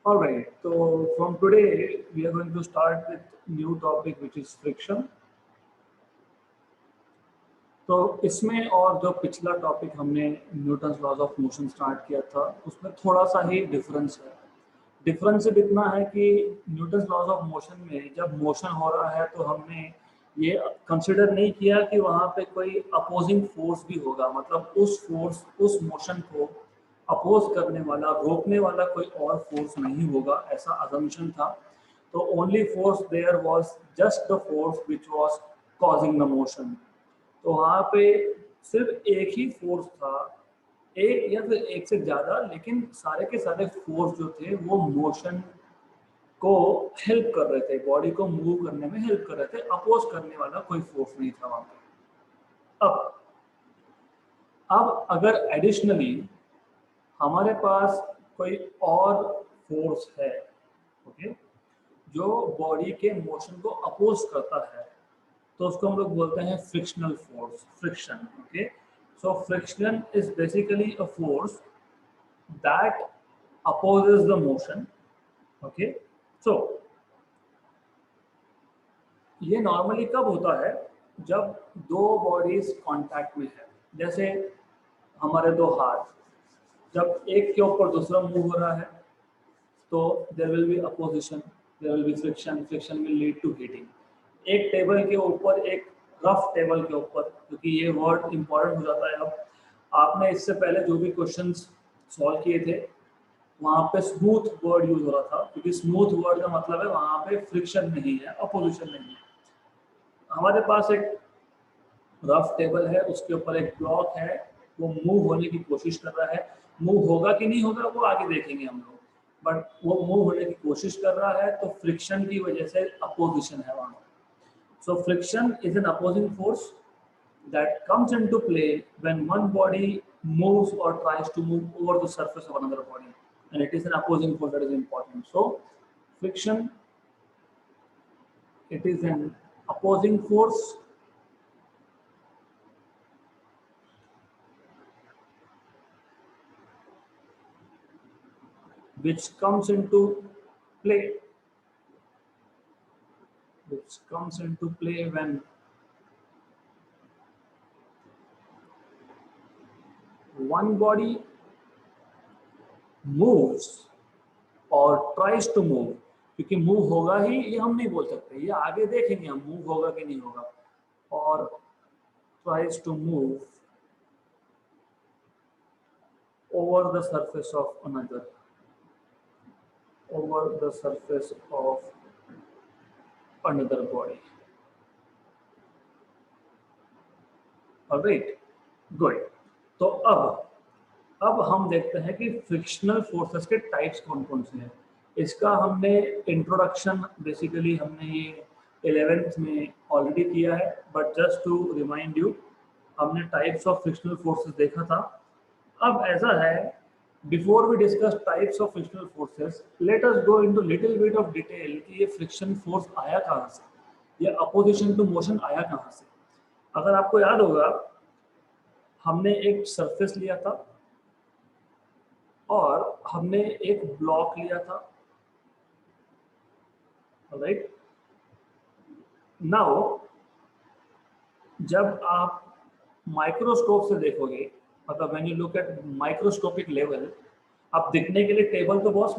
All right. So from today, we are going to start with new topic, which is friction. तो इसमें और जो पिछला topic हमने Newton's laws of motion start किया था उसमें थोड़ा सा ही डिफरेंस है। डिफरेंस सिर्फ इतना है कि न्यूटन्स लॉज ऑफ मोशन में जब मोशन हो रहा है तो हमने ये कंसिडर नहीं किया कि वहाँ पे कोई अपोजिंग फोर्स भी होगा, मतलब उस मोशन को अपोज करने वाला, रोकने वाला कोई और फोर्स नहीं होगा, ऐसा अजम्पशन था। तो only force there was just the force which was causing the motion. तो वहाँ पे सिर्फ एक ही फोर्स था, एक या फिर एक से ज़्यादा, लेकिन सारे के सारे फोर्स जो थे वो मोशन को हेल्प कर रहे थे, बॉडी को मूव करने में हेल्प कर रहे थे। अपोज करने वाला कोई फोर्स नहीं था वहाँ पे। अब अगर एडिशनली हमारे पास कोई और फोर्स है, ओके, जो बॉडी के मोशन को अपोज करता है, तो उसको हम लोग बोलते हैं frictional force, friction. Okay, so friction is basically a force that opposes the motion. Okay, so ये नॉर्मली कब होता है? जब दो बॉडीज कांटेक्ट में है। जैसे हमारे दो हाथ, जब एक के ऊपर दूसरा मूव हो रहा है तो there will be opposition, there will be friction, friction will lead to heating. एक टेबल के ऊपर, एक रफ टेबल के ऊपर, क्योंकि ये वर्ड इंपॉर्टेंट हो जाता है। अब आपने इससे पहले जो भी क्वेश्चंस सॉल्व किए थे वहाँ पे स्मूथ वर्ड यूज हो रहा था, क्योंकि स्मूथ वर्ड का मतलब है वहाँ पे फ्रिक्शन नहीं है, अपोजिशन नहीं है। हमारे पास एक रफ टेबल है, उसके ऊपर एक ब्लॉक है, वो मूव होने की कोशिश कर रहा है। मूव होगा कि नहीं होगा वो आगे देखेंगे हम लोग, बट वो मूव होने की कोशिश कर रहा है, तो फ्रिक्शन की वजह से अपोजिशन है वहाँ। So friction is an opposing force that comes into play when one body moves or tries to move over the surface of another body, and it is an opposing force that is important. So friction, it is an opposing force which comes into play, when one body moves और tries to move. क्योंकि move होगा ही ये हम नहीं बोल सकते, ये आगे देखेंगे हम मूव होगा कि नहीं होगा। और tries to move over the surface of another, over the surface of another body. All right, good. तो अब हम देखते हैं कि फ्रिक्शनल फोर्सेस के टाइप्स कौन कौन से हैं। इसका हमने इंट्रोडक्शन बेसिकली हमने ये 11th में ऑलरेडी किया है, but just to remind you, हमने टाइप्स ऑफ फ्रिक्शनल फोर्सेस देखा था। अब ऐसा है, before we discuss types of frictional forces, let us go into little bit of detail कि ये फ्रिक्शन फोर्स आया कहाँ से, ये अपोजिशन टू मोशन आया कहाँ से। अगर आपको याद होगा, हमने एक सरफेस लिया था और हमने एक ब्लॉक लिया था, राइट। नाउ जब आप माइक्रोस्कोप से देखोगे, मतलब when you look eight microscopic level, अब दिखने के लिए टेबल तो बहुत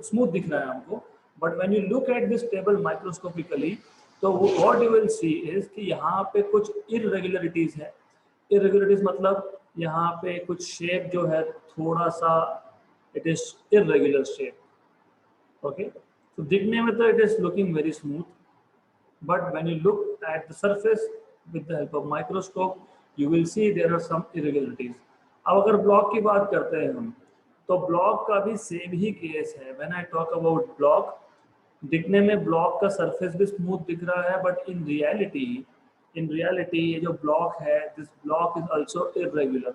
स्मूथ दिख रहा है हमको, but when you look at this table microscopically, तो what you will see is कि यहाँ पे कुछ इरेगुलरिटीज है। इरेगुलरिटीज मतलब यहाँ पे कुछ शेप जो है थोड़ा सा, it is irregular shape. Okay, तो दिखने में तो it is looking very smooth, but when you look at the surface with the help of microscope, you will see there are some irregularities. अब अगर ब्लॉक की बात करते हैं हम, तो ब्लॉक का भी सेम ही केस है। When I talk about block, दिखने में ब्लॉक का सरफेस भी स्मूथ दिख रहा है, बट इन रियलिटी ये जो ब्लॉक है, this block is also irregular,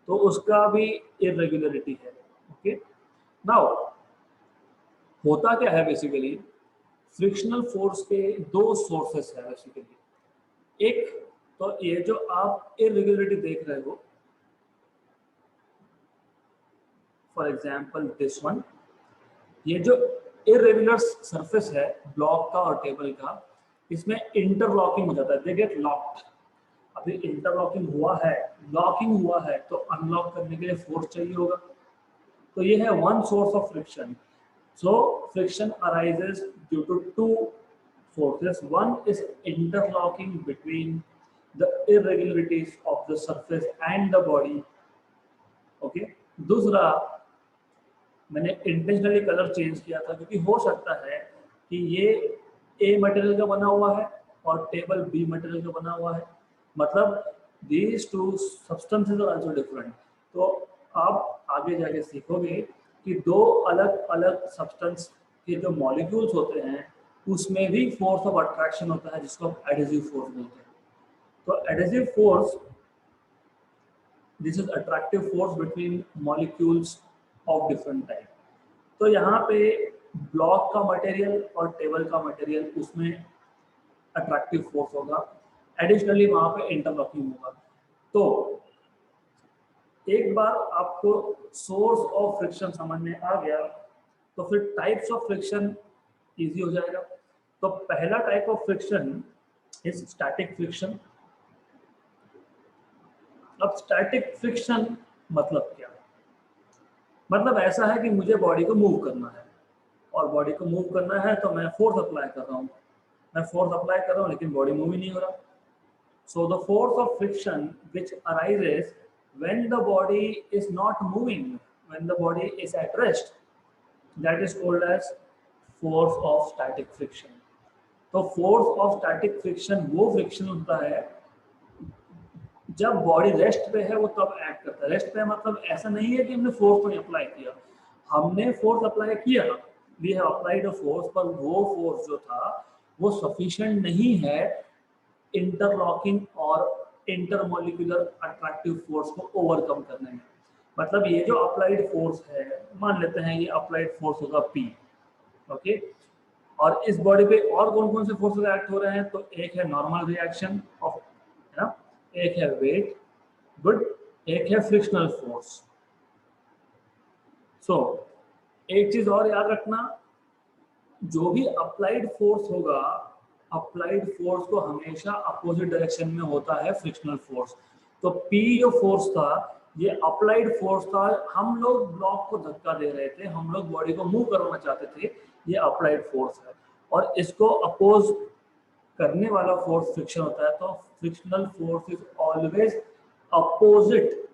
तो उसका भी इरेगुलरिटी है। ओके, नाउ होता क्या है बेसिकली, फ्रिक्शनल फोर्स के दो सोर्सेस है बेसिकली। एक तो ये जो आप इरेगुलरिटी देख रहे हो, फॉर एग्जांपल दिस वन, ये जो इरेगुलर सरफेस है ब्लॉक का और टेबल का, इसमें इंटरलॉकिंग हो जाता है, दे गेट लॉक्ड। अभी इंटरलॉकिंग हुआ है, लॉकिंग हुआ है, तो अनलॉक करने के लिए फोर्स चाहिए होगा। तो ये है one source of friction. So friction arises due to two forces. One is interlocking between the irregularities of the surface and the body. Okay. दूसरा, मैंने इंटेंशनली कलर चेंज किया था क्योंकि हो सकता है कि ये ए मटेरियल का बना हुआ है और टेबल बी मटेरियल का बना हुआ है, मतलब these two substances are also different. तो आप आगे जाके सीखोगे कि दो अलग अलग सब्सटेंस के जो मॉलिक्यूल्स होते हैं उसमें भी फोर्स ऑफ अट्रैक्शन होता है, जिसको आप एडेसिव फोर्स बोलते हैं। तो adhesive force, this is attractive force between molecules of different type. तो यहाँ पे ब्लॉक का मटेरियल और टेबल का मटेरियल, उसमें अट्रैक्टिव फोर्स होगा, एडिशनली वहाँ पे इंटरलॉकिंग होगा। तो एक बार आपको सोर्स ऑफ फ्रिक्शन समझ में आ गया तो फिर टाइप्स ऑफ फ्रिक्शन इजी हो जाएगा। तो पहला type of friction is static friction. अब स्टैटिक फ्रिक्शन मतलब क्या? मतलब ऐसा है कि मुझे बॉडी को मूव करना है, और बॉडी को मूव करना है तो मैं फोर्स अप्लाई कर रहा हूँ, मैं फोर्स अप्लाई कर रहा हूँ लेकिन बॉडी मूव ही नहीं हो रहा। So the force of friction which arises when the body is not moving, when the body is at rest, that is called as force of static friction. तो force of static friction वो friction होता है जब body rest पे है, वो तब act करता है। रेस्ट पे मतलब ऐसा नहीं है कि हमने फोर्स नहीं अप्लाई किया, हमने फोर्स अप्लाई किया, we have applied a force, पर वो फोर्स जो था वो सफिशिएंट नहीं है इंटरलॉकिंग और इंटरमोलिकुलर अट्रैक्टिव फोर्स को ओवरकम करने में। मतलब ये जो अप्लाइड फोर्स है, मान लेते हैं ये अप्लाइड फोर्स होगा P, ओके, और इस बॉडी पे और कौन कौन से फोर्सेस एक्ट हो रहे हैं? तो एक है नॉर्मल रिएक्शन ऑफ, है ना, एक है वेट, गुड, एक है फ्रिक्शनल फोर्स। सो एक चीज और याद रखना, जो भी अप्लाइड फोर्स होगा, अप्लाइड फोर्स को हमेशा अपोजिट डायरेक्शन में होता है फ्रिक्शनल फोर्स। तो P जो फोर्स था ये अप्लाइड फोर्स था, हम लोग ब्लॉक को धक्का दे रहे थे, हम लोग बॉडी को मूव करवाना चाहते थे, ये अप्लाइड फोर्स है। और इसको अपोज करने वाला फोर्स फ्रिक्शन होता है। तो frictional force is always opposite,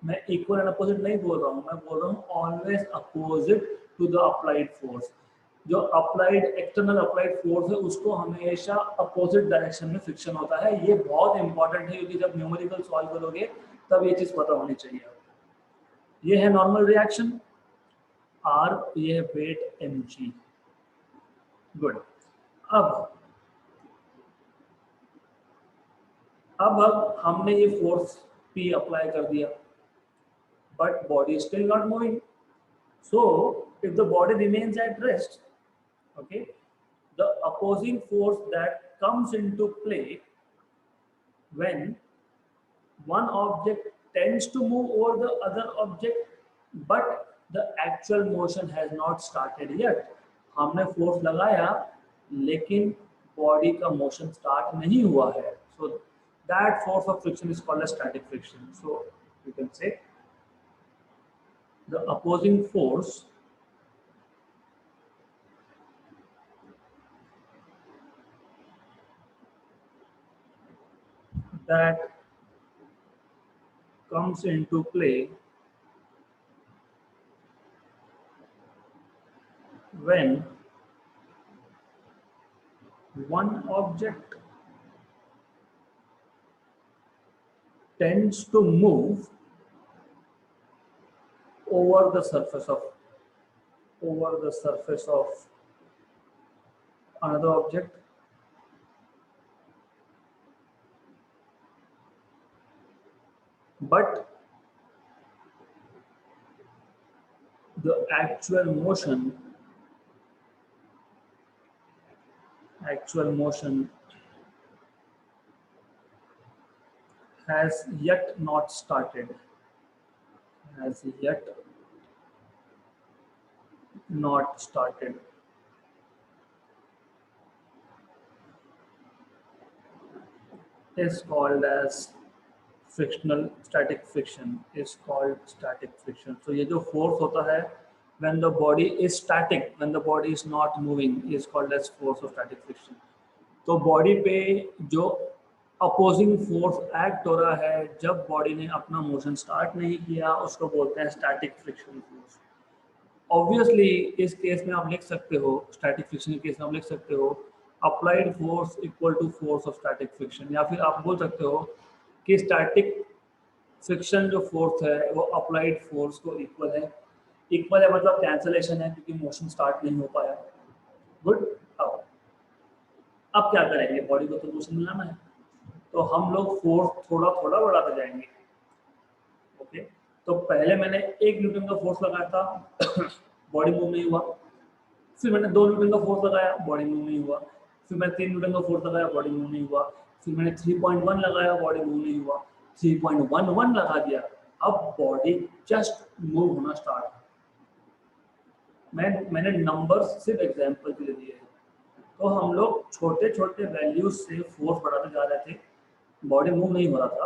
मैं इक्वल एंड अपोजिट नहीं बोल रहा हूँ, मैं बोल रहा हूँ always opposite to the applied force. जो अप्लाइड एक्सटर्नल अप्लाइड फोर्स है उसको हमेशा अपोजिट डायरेक्शन में फ्रिक्शन होता है। ये बहुत इंपॉर्टेंट है क्योंकि जब न्यूमेरिकल सॉल्व करोगे तब ये चीज पता होनी चाहिए। ये है नॉर्मल रिएक्शन R, ये है वेट mg, गुड। अब हमने ये फोर्स P अप्लाई कर दिया, but body is still not moving. So if the body remains at rest, okay, the opposing force that comes into play when one object tends to move over the other object, but the actual motion has not started yet. हमने force लगाया लेकिन body का motion start नहीं हुआ है, so that force of friction is called as static friction. So you can say the opposing force that comes into play when one object tends to move over the surface of another object, but the actual motion has yet not started, not started. Is called as frictional static friction, is called static friction. So ये जो force होता है when the body is static, when the body is not moving, is called as force of static friction. तो body पे जो opposing force act हो रहा है जब बॉडी ने अपना मोशन स्टार्ट नहीं किया उसको बोलते हैं स्टैटिक फ्रिक्शन फोर्स. ऑब्वियसली इस केस में आप लिख सकते हो, स्टैटिक फ्रिक्शन के केस में आप लिख सकते हो applied force equal to force of static friction, या फिर आप बोल सकते हो कि स्टैटिक फ्रिक्शन जो फोर्स है वो अप्लाइड फोर्स को इक्वल है. इक्वल है मतलब कैंसलेशन है क्योंकि मोशन स्टार्ट नहीं हो पाया. गुड. अब क्या करेंगे, बॉडी को तो मोशन मिलाना है तो हम लोग फोर्स थोड़ा थोड़ा बढ़ाते जाएंगे. ओके, तो पहले मैंने 1 न्यूटन का फोर्स लगाया था बॉडी मूव नहीं हुआ. फिर मैंने 2 न्यूटन का फोर्स लगाया, बॉडी मूव नहीं हुआ. फिर मैंने 3 न्यूटन का फोर्स लगाया, बॉडी मूव नहीं हुआ. फिर मैंने 3.1 लगाया, बॉडी मूव नहीं हुआ. 3.11 लगा दिया, अब बॉडी जस्ट मूव होना स्टार्ट. मैंने नंबर्स सिर्फ एग्जांपल के लिए दिए हैं. तो हम लोग छोटे छोटे वैल्यूज से फोर्स बढ़ाते जा रहे थे, बॉडी मूव नहीं हो रहा था.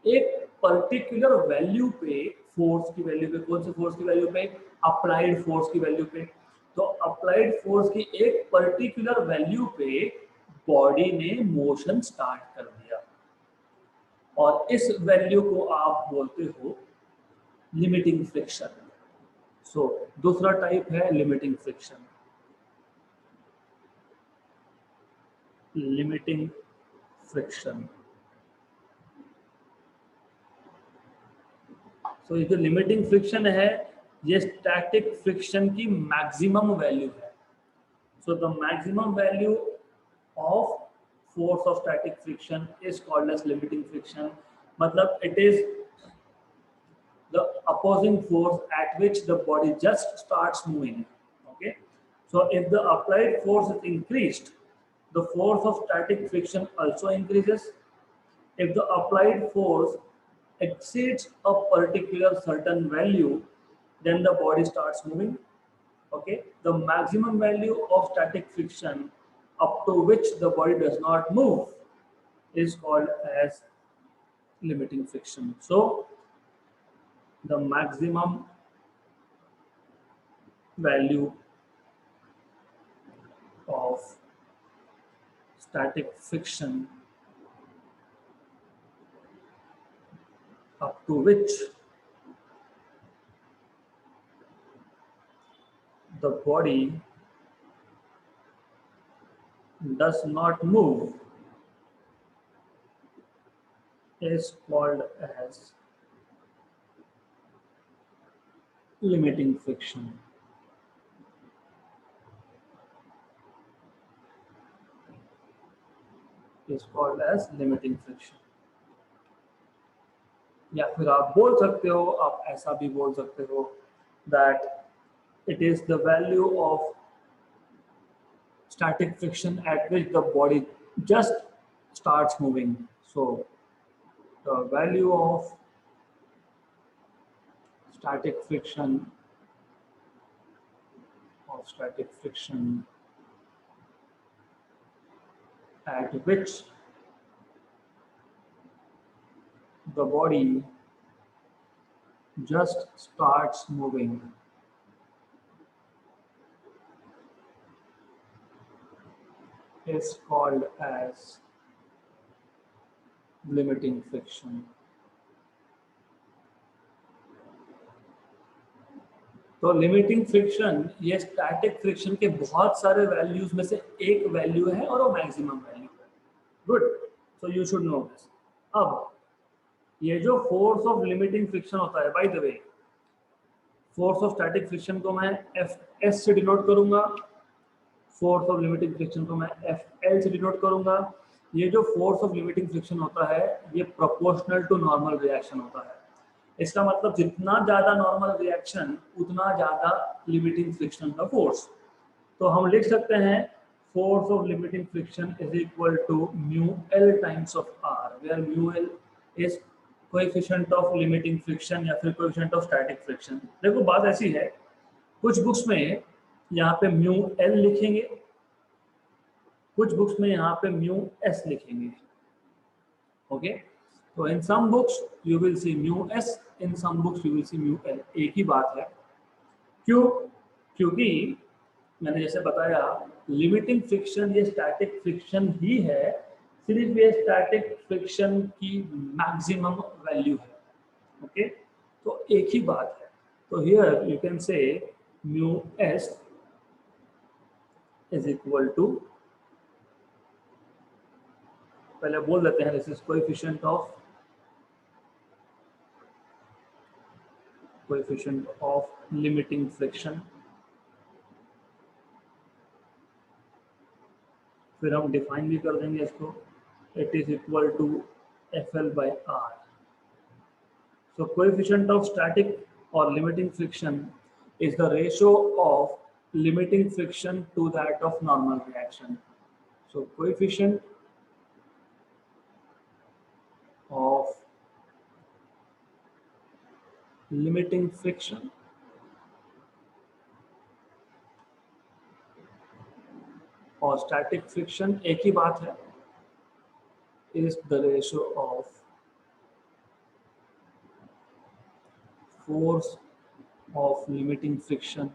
एक पर्टिकुलर वैल्यू पे, फोर्स की वैल्यू पे, कौन से फोर्स की वैल्यू पे, अप्लाइड फोर्स की वैल्यू पे. तो अप्लाइड फोर्स की एक पर्टिकुलर वैल्यू पे बॉडी ने मोशन स्टार्ट कर दिया और इस वैल्यू को आप बोलते हो लिमिटिंग फ्रिक्शन. सो दूसरा टाइप है लिमिटिंग फ्रिक्शन. Limiting friction. तो ये जो लिमिटिंग फ्रिक्शन है ये स्टैटिक फ्रिक्शन की मैक्सिमम वैल्यू है. So the maximum value of force of static friction is called as limiting friction. मतलब it is the opposing force at which the body just starts moving. Okay, so if the applied force is increased, the force of static friction also increases. If the applied force exceeds a particular certain value, then the body starts moving. Okay, the maximum value of static friction up to which the body does not move is called as limiting friction. So the maximum value of static friction up to which the body does not move is called as limiting friction. Is called as limiting friction. या फिर आप बोल सकते हो, आप ऐसा भी बोल सकते हो that it is the value of static friction at which the body just starts moving. So the value of static friction at which the body just starts moving is called as limiting friction. तो limiting friction ये static friction के बहुत सारे values में से एक value है और वो मैक्सिमम वैल्यू है. Good, so you should know this. अब ये जो फोर्स ऑफ लिमिटिंग फ्रिक्शन होता है, bye the way force of static friction को मैं Fs से डिनोट करूंगा, फोर्स ऑफ लिमिटिंग फ्रिक्शन को मैं Fl से डिनोट करूंगा. ये जो फोर्स ऑफ लिमिटिंग फ्रिक्शन होता है ये प्रोपोर्शनल टू नॉर्मल रिएक्शन होता है. इसका मतलब जितना ज्यादा नॉर्मल रिएक्शन उतना ज्यादा लिमिटिंग फ्रिक्शन का फोर्स. तो हम लिख सकते हैं force of limiting friction is equal to mu L times of R, where mu L is coefficient of limiting friction या फिर कोएफिशिएंट ऑफ स्टैटिक फ्रिक्शन. देखो बात ऐसी है, कुछ बुक्स में यहाँ पे म्यू एल लिखेंगे, कुछ बुक्स में यहाँ पे म्यू एस लिखेंगे। ओके, तो in some books you will see mu S, in some books you will see mu L, एक ही बात है। क्यों? क्योंकि मैंने जैसे बताया लिमिटिंग फ्रिक्शन ये स्टैटिक फ्रिक्शन ही है, सिर्फ ये स्टैटिक फ्रिक्शन की मैक्सिमम वैल्यू है। ओके, तो एक ही बात है। तो here you can say mu S is equal to, पहले बोल देते हैं this is coefficient of limiting friction. फिर हम डिफाइन भी कर देंगे इसको, it is equal to F L by R. So coefficient of static or limiting friction is the ratio of limiting friction to that of normal reaction. So coefficient of limiting friction और static friction एक ही बात है, is the ratio of force of limiting friction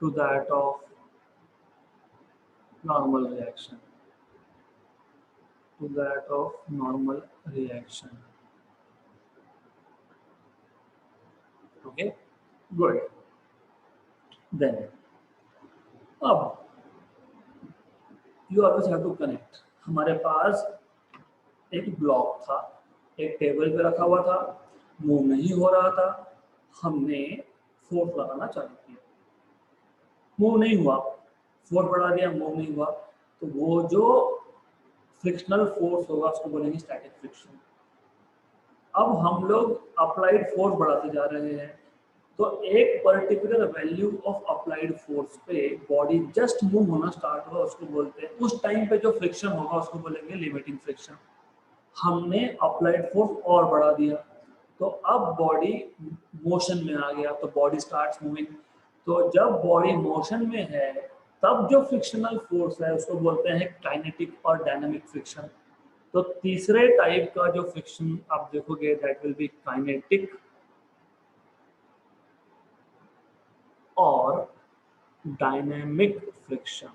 to that of normal reaction, to that of normal reaction. Okay, good. Then अब you always have to connect. हमारे पास एक block था, एक टेबल पे रखा हुआ था, मूव नहीं हो रहा था, हमने फोर्स लगाना चालू किया, मूव नहीं हुआ, फोर्स बढ़ा दिया, मूव नहीं हुआ, तो वो जो फ्रिक्शनल फोर्स होगा उसको बोलेंगे स्टैटिक फ्रिक्शन। अब हम लोग अप्लाइड फोर्स बढ़ाते जा रहे हैं, तो एक particular value of applied force पे बॉडी जस्ट मूव होना स्टार्ट हुआ, उसको बोलते हैं, उस टाइम पे जो फ्रिक्शन होगा उसको बोलेंगे लिमिटिंग फ्रिक्शन। हमने अप्लाइड फोर्स और बढ़ा दिया, तो अब बॉडी मोशन में आ गया, तो बॉडी स्टार्ट्स मूविंग। तो जब बॉडी मोशन में है तब जो फ्रिक्शनल फोर्स है उसको बोलते हैं काइनेटिक और डायनामिक फ्रिक्शन। तो तीसरे टाइप का जो फ्रिक्शन आप देखोगे दैट विल बी काइनेटिक और dynamic friction.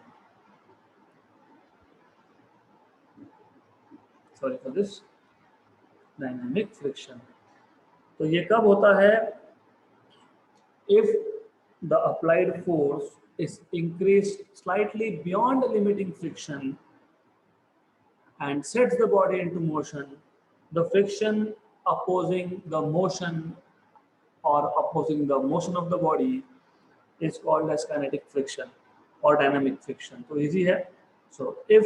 Sorry for this, dynamic friction. तो ये कब होता है? If the applied force is increased slightly beyond limiting friction and sets the body into motion, the friction opposing the motion or opposing the motion of the body is called as kinetic friction or dynamic friction. So easy है. So if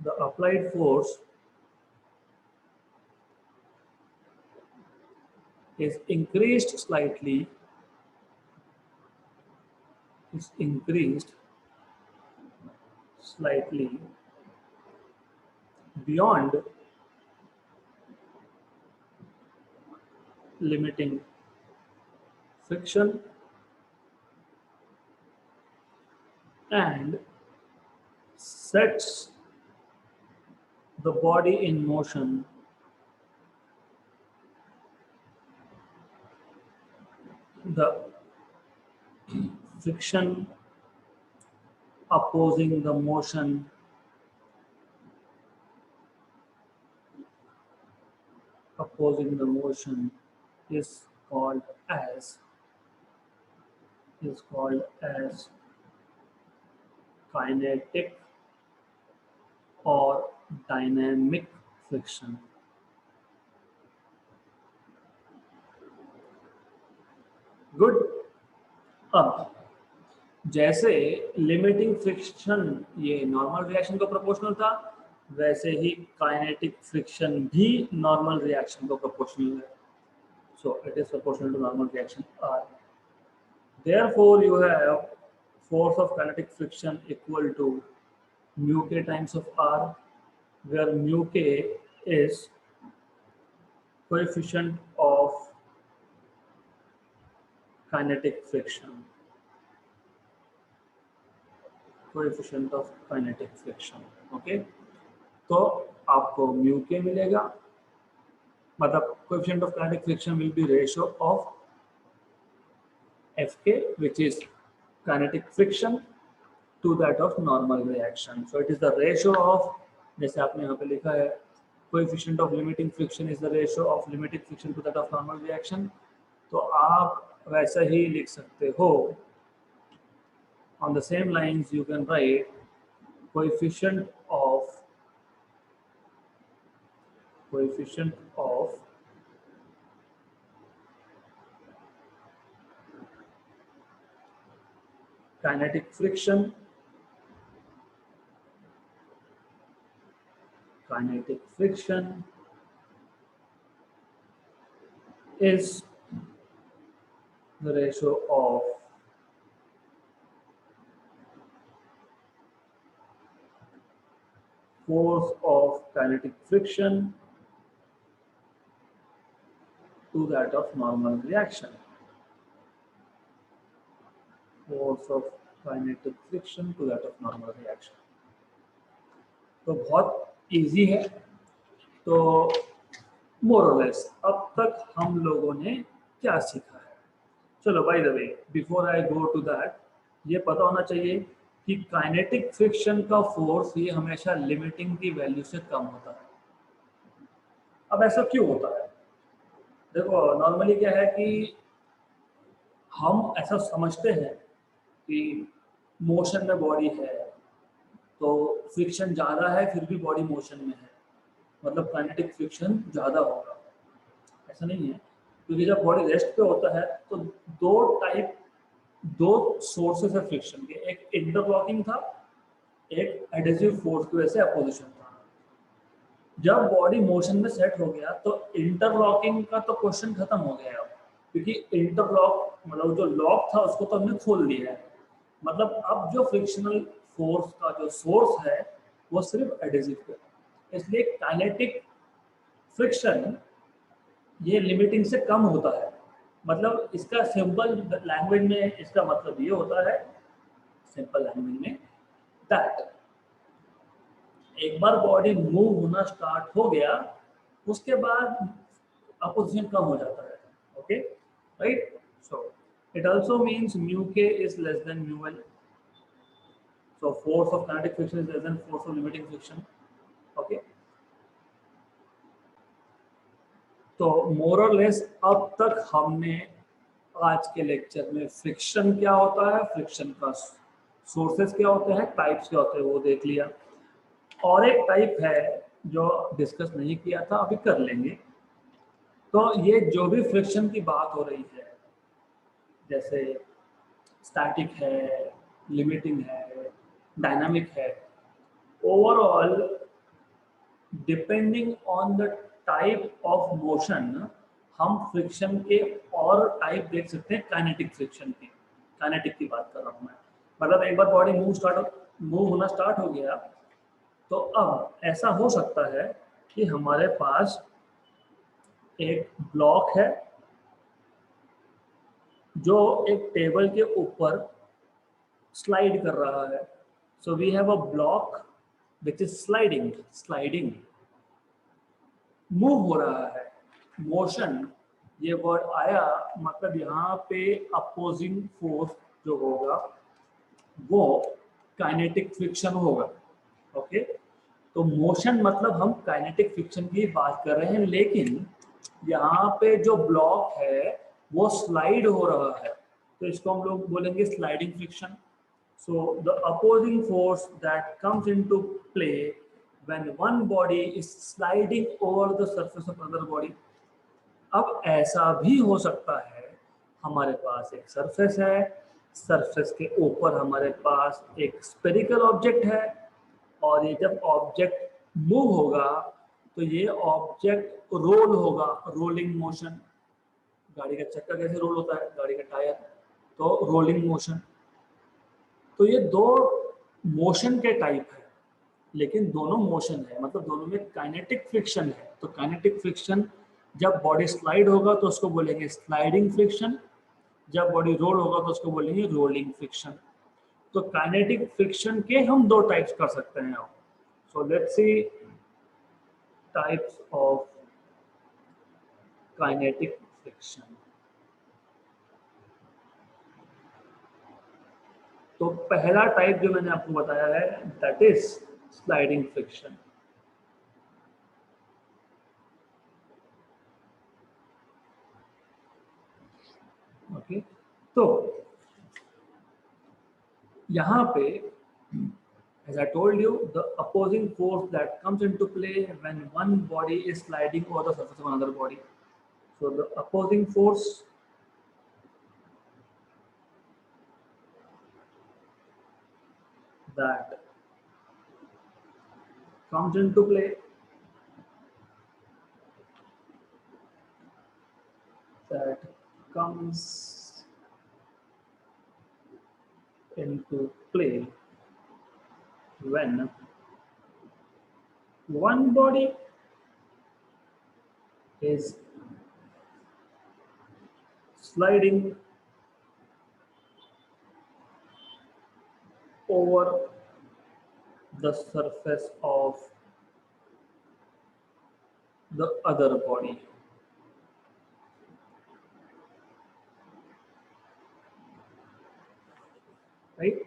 the applied force is increased slightly, beyond limiting friction and sets the body in motion, the friction opposing the motion is called as kinetic or dynamic friction. Good. अब जैसे limiting friction ये normal reaction को proportional था, वैसे ही kinetic friction भी normal reaction को proportional है। So it is proportional to normal reaction R. Therefore you have force of kinetic friction equal to mu k times of r, where mu k is coefficient of kinetic friction, coefficient of kinetic friction, okay? तो आपको mu के मिलेगा, मतलब coefficient of kinetic friction will be ratio of Fk, which is kinetic friction, to that of normal reaction. So it is the ratio of, जैसे आपने यहाँ पे लिखा है, coefficient of limiting friction is the ratio of limiting friction to that of normal reaction. तो आप वैसा ही लिख सकते हो. On the same lines you can write coefficient of kinetic friction is the ratio of force of kinetic friction to that of normal reaction. Force of kinetic friction to that of normal reaction. तो बहुत easy है. तो मोरलेस अब तक हम लोगों ने क्या सीखा है? चलो, by the way, before I go to that, ये पता होना चाहिए कि काइनेटिक फ्रिक्शन का फोर्स ये हमेशा लिमिटिंग की वैल्यू से कम होता है. अब ऐसा क्यों होता है? देखो, नॉर्मली क्या है कि हम ऐसा समझते हैं कि मोशन में बॉडी है तो फ्रिक्शन ज़्यादा है, फिर भी बॉडी मोशन में है, मतलब काइनेटिक फ्रिक्शन ज़्यादा होगा. ऐसा नहीं है, क्योंकि जब बॉडी रेस्ट पे होता है तो दो सोर्सेस है फ्रिक्शन के. एक इंटरलॉकिंग था, एक एडहेसिव फोर्स की वजह से अपोजिशन था. जब बॉडी मोशन में सेट हो गया तो इंटरलॉकिंग का तो क्वेश्चन खत्म हो गया, क्योंकि इंटरलॉक मतलब जो लॉक था उसको तो हमने खोल दिया है. मतलब अब जो फ्रिक्शनल फोर्स का जो सोर्स है वो सिर्फ एडहेसिव है. इसलिए काइनेटिक फ्रिक्शन ये लिमिटिंग से कम होता है. मतलब इसका सिंपल लैंग्वेज में इसका मतलब ये होता है, सिंपल लैंग्वेज में, दैट एक बार बॉडी मूव होना स्टार्ट हो गया उसके बाद अपोजिशन कम हो जाता है. Okay, right? So it also means mu K is less than mu L. So force of kinetic friction is less than force of limiting friction. Okay, तो मोर और लेस अब तक हमने आज के लेक्चर में फ्रिक्शन क्या होता है, फ्रिक्शन का सोर्सेस क्या होते हैं, टाइप्स क्या होते हैं, वो देख लिया. और एक टाइप है जो डिस्कस नहीं किया था, अभी कर लेंगे. तो ये जो भी फ्रिक्शन की बात हो रही है, जैसे स्टैटिक है, लिमिटिंग है, डायनामिक है, overall depending on the type of motion हम फ्रिक्शन के और टाइप देख सकते हैं. काइनेटिक फ्रिक्शन की, काइनेटिक की बात कर रहा हूँ मैं. मतलब एक बार बॉडी मूव होना स्टार्ट हो गया तो अब ऐसा हो सकता है कि हमारे पास एक ब्लॉक है जो एक टेबल के ऊपर स्लाइड कर रहा है. So we have a block which is sliding, move हो रहा है. मोशन ये वर्ड आया, मतलब यहाँ पे अपोजिंग फोर्स जो होगा वो काइनेटिक फ्रिक्शन होगा. ओके, तो मोशन मतलब हम काइनेटिक फ्रिक्शन की बात कर रहे हैं, लेकिन यहाँ पे जो ब्लॉक है वो स्लाइड हो रहा है, तो इसको हम लोग बोलेंगे sliding friction. So the opposing force that comes into play when one body is sliding over the surface of other body. अब ऐसा भी हो सकता है हमारे पास एक सरफेस है, सरफेस के ऊपर हमारे पास एक स्फेरिकल ऑब्जेक्ट है, और ये जब ऑब्जेक्ट मूव होगा तो ये ऑब्जेक्ट रोल होगा, रोलिंग मोशन. गाड़ी का चक्का कैसे रोल होता है, गाड़ी का टायर, तो रोलिंग मोशन. तो ये दो मोशन के टाइप है, लेकिन दोनों मोशन है, मतलब दोनों में काइनेटिक फ्रिक्शन है. तो काइनेटिक फ्रिक्शन जब बॉडी स्लाइड होगा तो उसको बोलेंगे स्लाइडिंग फ्रिक्शन, जब बॉडी रोल होगा तो उसको बोलेंगे रोलिंग फ्रिक्शन। तो काइनेटिक फ्रिक्शन के हम दो टाइप्स कर सकते हैं। So let's see types of kinetic friction. तो पहला टाइप जो मैंने आपको बताया है that is sliding friction. Okay, तो यहाँ पे as I told you, the opposing force that comes into play when one body is sliding over the surface of another body. So the opposing force that comes into play that comes into play when one body is sliding over the surface of the other body. Right?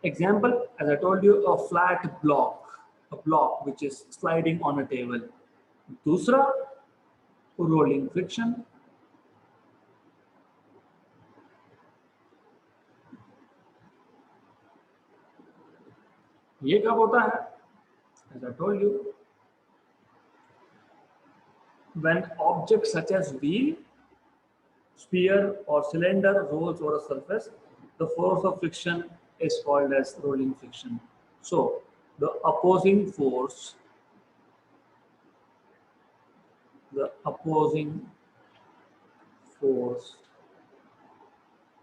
Example, as I told you, a flat block, a block which is sliding on a table. दूसरा, rolling friction. ये कब होता है? As I told you, when objects such as wheel, sphere or cylinder rolls over a surface, the force of friction is called as rolling friction. So the opposing force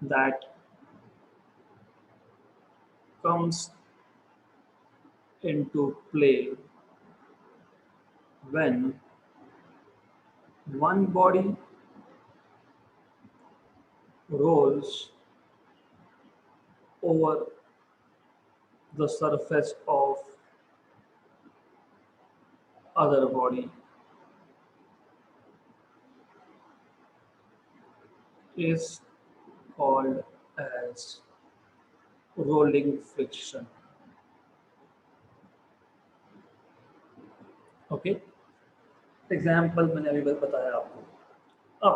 that comes into play when one body rolls over the surface of other body is called as rolling friction. Okay, example मैंने अभी बताया आपको। अब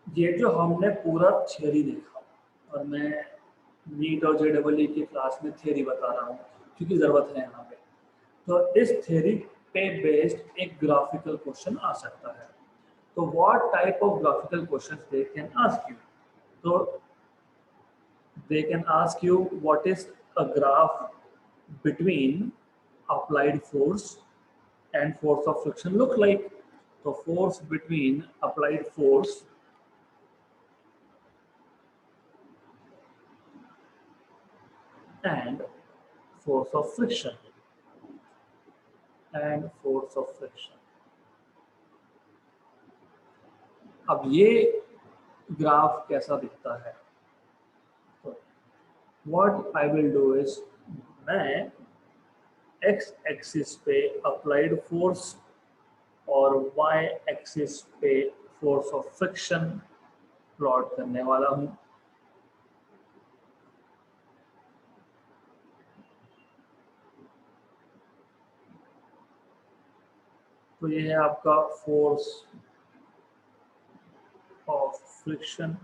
ये जो हमने पूरा theory देखा, और मैं नीट और JEE की क्लास में थ्योरी बता रहा हूँ क्योंकि ज़रूरत है यहाँ पे, तो इस थ्योरी पे बेस्ड एक ग्राफिकल क्वेश्चन आ सकता है। तो what type of graphical question they can ask you? तो they can ask you what is a graph between applied force and force of friction look like. So force between applied force and force of friction and force of friction. अब ये graph कैसा दिखता है? तो what I will do is मैं x axis पे applied force और y axis पे फोर्स ऑफ फ्रिक्शन प्लॉट करने वाला हूं। तो ये है आपका फोर्स ऑफ फ्रिक्शन,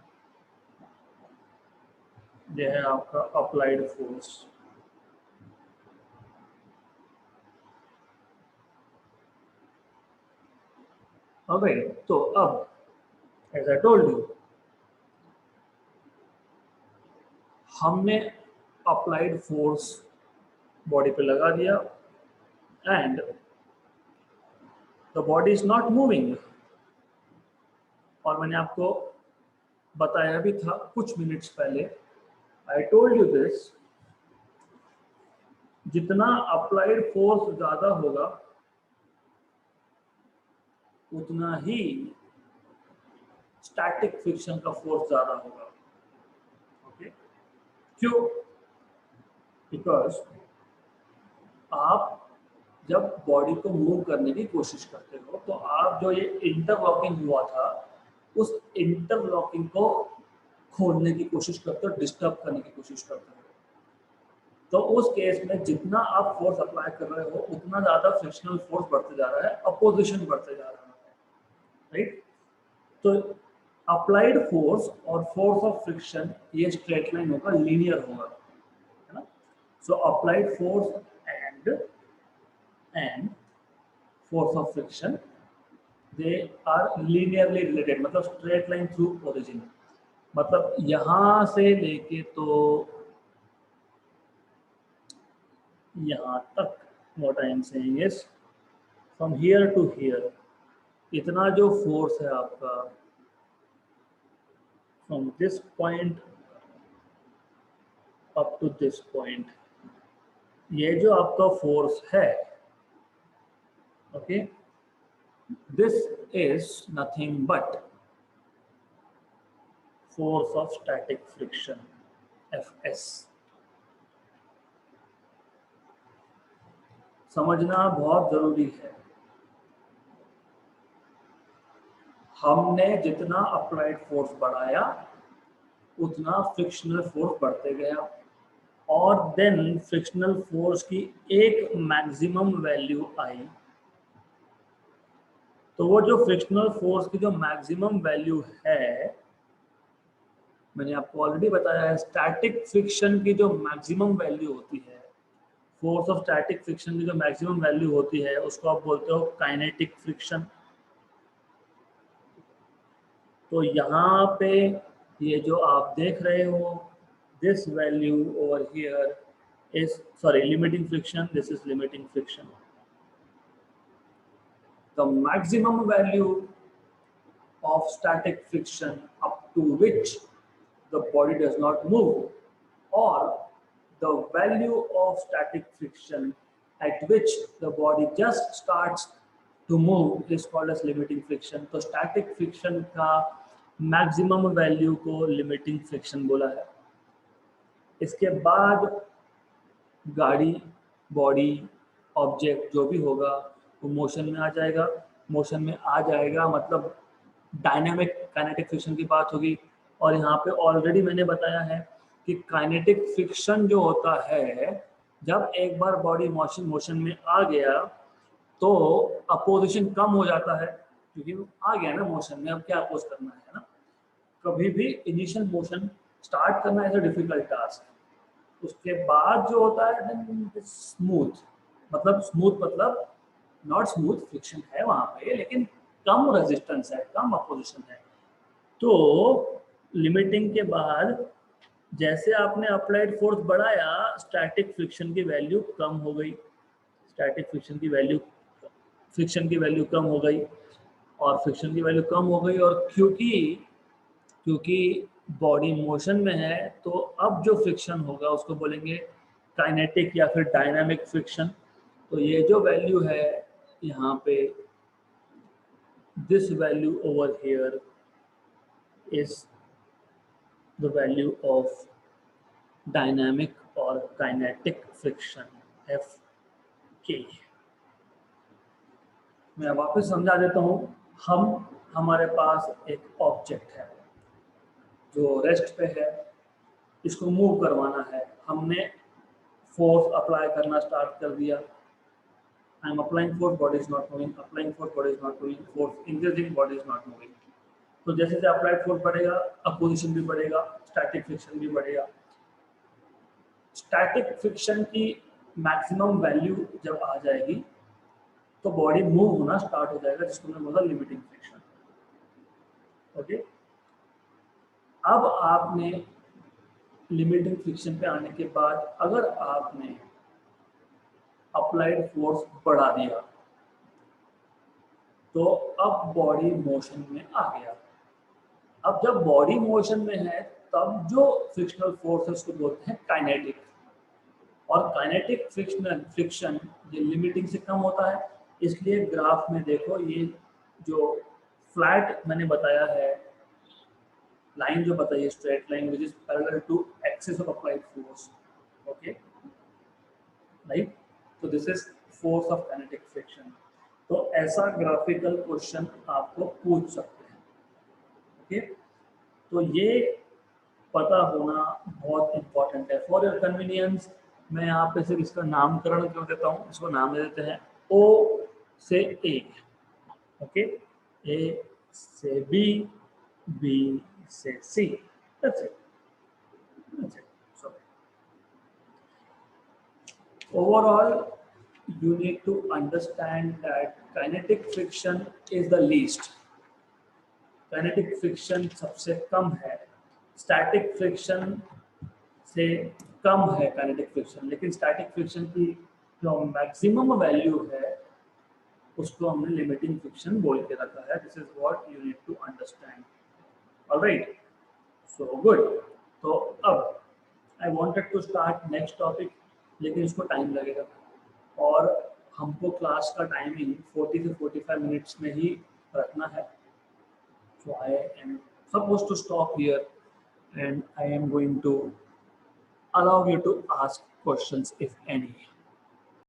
ये है आपका अप्लाइड फोर्स। ओके, तो अब एज आई टोल्ड यू हमने अप्लाइड फोर्स बॉडी पे लगा दिया and the body is not moving. और मैंने आपको बताया भी था कुछ मिनट्स पहले, आई टोल्ड यू दिस, जितना अप्लाइड फोर्स ज्यादा होगा उतना ही स्टैटिक फ्रिक्शन का फोर्स ज्यादा होगा। ओके, क्यों? बिकॉज आप जब बॉडी को मूव करने की कोशिश करते हो तो आप जो ये इंटरलॉकिंग हुआ था उस इंटरलॉकिंग को खोलने की कोशिश करते हो, डिस्टर्ब करने की कोशिश करते हो। तो उस केस में जितना आप फोर्स अप्लाई कर रहे हो उतना ज्यादा फ्रिक्शनल फोर्स बढ़ते जा रहा है, अपोजिशन बढ़ते जा रहा है, राइट? तो अप्लाइड फोर्स और फोर्स ऑफ फ्रिक्शन ये स्ट्रेट लाइन होगा, लीनियर होगा, है ना? So applied force and force of friction, they are linearly related, मतलब straight line through origin, मतलब यहाँ से लेके तो यहाँ तक, what I am saying is from here to here, इतना जो फोर्स है आपका from this point up to this point, ये जो आपका फोर्स है, okay, this is nothing but force of static friction, Fs। समझना बहुत जरूरी है। हमने जितना अप्लाइड फोर्स बढ़ाया उतना फ्रिक्शनल फोर्स बढ़ते गया, और देन फ्रिक्शनल फोर्स की एक मैक्सिमम वैल्यू आई। तो वो जो फ्रिक्शनल फोर्स की जो मैक्सिमम वैल्यू है, मैंने आपको ऑलरेडी बताया है, स्टैटिक फ्रिक्शन की जो मैक्सिमम वैल्यू होती है, फोर्स ऑफ स्टैटिक फ्रिक्शन की जो मैक्सिमम वैल्यू होती है उसको आप बोलते हो काइनेटिक फ्रिक्शन। तो यहाँ पे ये जो आप देख रहे हो, this value over here is sorry limiting friction, this is limiting friction. The maximum value of static friction up to which the body does not move, or the value of static friction at which the body just starts to move is called as limiting friction। तो static friction का maximum value को limiting friction बोला है। इसके बाद गाड़ी, body, object जो भी होगा वो मोशन में आ जाएगा। मोशन में आ जाएगा मतलब डायनामिक काइनेटिक फ्रिक्शन की बात होगी। और यहाँ पे ऑलरेडी मैंने बताया है कि काइनेटिक फ्रिक्शन जो होता है, जब एक बार बॉडी मोशन में आ गया तो अपोजिशन कम हो जाता है, क्योंकि आ गया ना मोशन में, अब क्या अपोज करना है ना। कभी भी इनिशियल मोशन स्टार्ट करना ऐसा डिफिकल्ट टास्क, उसके बाद जो होता है स्मूथ, मतलब नॉट स्मूथ, फ्रिक्शन है वहाँ पे लेकिन कम रेजिस्टेंस है, कम अपोजिशन है। तो लिमिटिंग के बाद जैसे आपने अप्लाइड फोर्स बढ़ाया, स्टैटिक फ्रिक्शन की वैल्यू कम हो गई, फ्रिक्शन की वैल्यू कम हो गई, और फ्रिक्शन की वैल्यू कम हो गई, और क्योंकि बॉडी मोशन में है तो अब जो फ्रिक्शन होगा उसको बोलेंगे काइनेटिक या फिर डायनामिक फ्रिक्शन। तो ये जो वैल्यू है यहाँ पे, this value over here is the value of dynamic or kinetic friction, Fk। मैं वापस समझा देता हूँ। हमारे पास एक ऑब्जेक्ट है जो रेस्ट पे है, इसको मूव करवाना है, हमने फोर्स अप्लाई करना स्टार्ट कर दिया। I am applying force, body is not moving, applying force, body is not moving, force increasing, body is not moving। तो जैसे जैसे अप्लाइड फोर्स बढ़ेगा अपोजिशन भी बढ़ेगा, स्टैटिक फ्रिक्शन भी बढ़ेगा। स्टैटिक फ्रिक्शन की मैक्सिमम वैल्यू जब आ जाएगी तो बॉडी मूव होना स्टार्ट हो जाएगा, जिसको मैं बोला लिमिटिंग फ्रिक्शन। ओके, अब आपने लिमिटिंग फ्रिक्शन पे आने के बाद अगर आपने अप्लाइड फोर्स बढ़ा दिया तो अब बॉडी मोशन में आ गया। अब जब बॉडी मोशन में है तब जो फ्रिक्शनल फोर्स है उसको बोलते हैं काइनेटिक। और काइनेटिक फ्रिक्शन ये लिमिटिंग से कम होता है, इसलिए ग्राफ में देखो ये जो फ्लैट मैंने बताया है, लाइन जो बताई है straight line which is parallel to axis of applied force, okay right. तो this is force of kinetic friction. तो ऐसा ग्राफिकल क्वेश्चन आपको पूछ सकते हैं, ओके। तो ये पता होना बहुत इंपॉर्टेंट है। फॉर योर कन्वीनियंस मैं यहाँ पे सिर्फ इसका नामकरण क्यों देता हूँ, इसको नाम दे देते हैं ओ से ए, ओके, ए से बी, बी से C, that's it, that's it. So overall you need to understand that kinetic friction is the least, kinetic friction सबसे कम है, स्टैटिक फ्रिक्शन से कम है काइनेटिक फ्रिक्शन, लेकिन स्टैटिक फ्रिक्शन की जो मैक्सिमम वैल्यू है उसको हमने लिमिटिंग फ्रिक्शन बोल के रखा है। This is what you need to understand, alright. So good. तो अब I wanted to start next topic, लेकिन इसको टाइम लगेगा और हमको क्लास का टाइमिंग 40 से 45 मिनट्स में ही रखना है। So I am supposed to stop here and I am going to allow you to ask questions if any.